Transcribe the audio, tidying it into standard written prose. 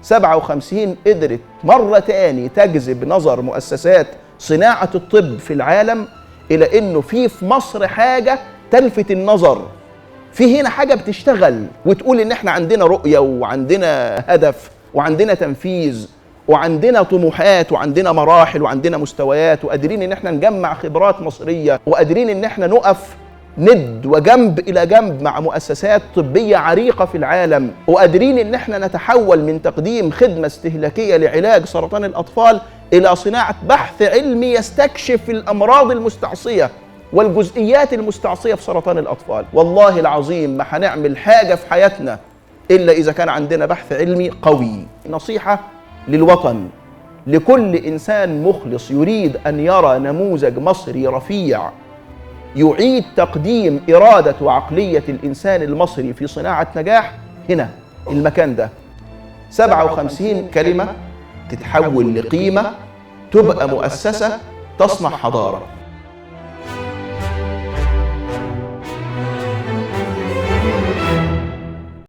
57 قدرت مرة تاني تجذب نظر مؤسسات صناعة الطب في العالم إلى إنه في مصر حاجة تلفت النظر، في هنا حاجة بتشتغل وتقول إن إحنا عندنا رؤية وعندنا هدف وعندنا تنفيذ وعندنا طموحات وعندنا مراحل وعندنا مستويات، وقادرين إن إحنا نجمع خبرات مصرية، وقادرين إن إحنا نقف ند وجنب إلى جنب مع مؤسسات طبية عريقة في العالم، وقادرين إن إحنا نتحول من تقديم خدمة استهلاكية لعلاج سرطان الأطفال إلى صناعة بحث علمي يستكشف الأمراض المستعصية والجزئيات المستعصية في سرطان الأطفال. والله العظيم ما هنعمل حاجة في حياتنا إلا إذا كان عندنا بحث علمي قوي. نصيحة للوطن، لكل إنسان مخلص يريد أن يرى نموذج مصري رفيع يعيد تقديم إرادة وعقلية الإنسان المصري في صناعة نجاح، هنا المكان ده. 57 كلمة تتحول لقيمة، تبقى مؤسسة تصنع حضارة.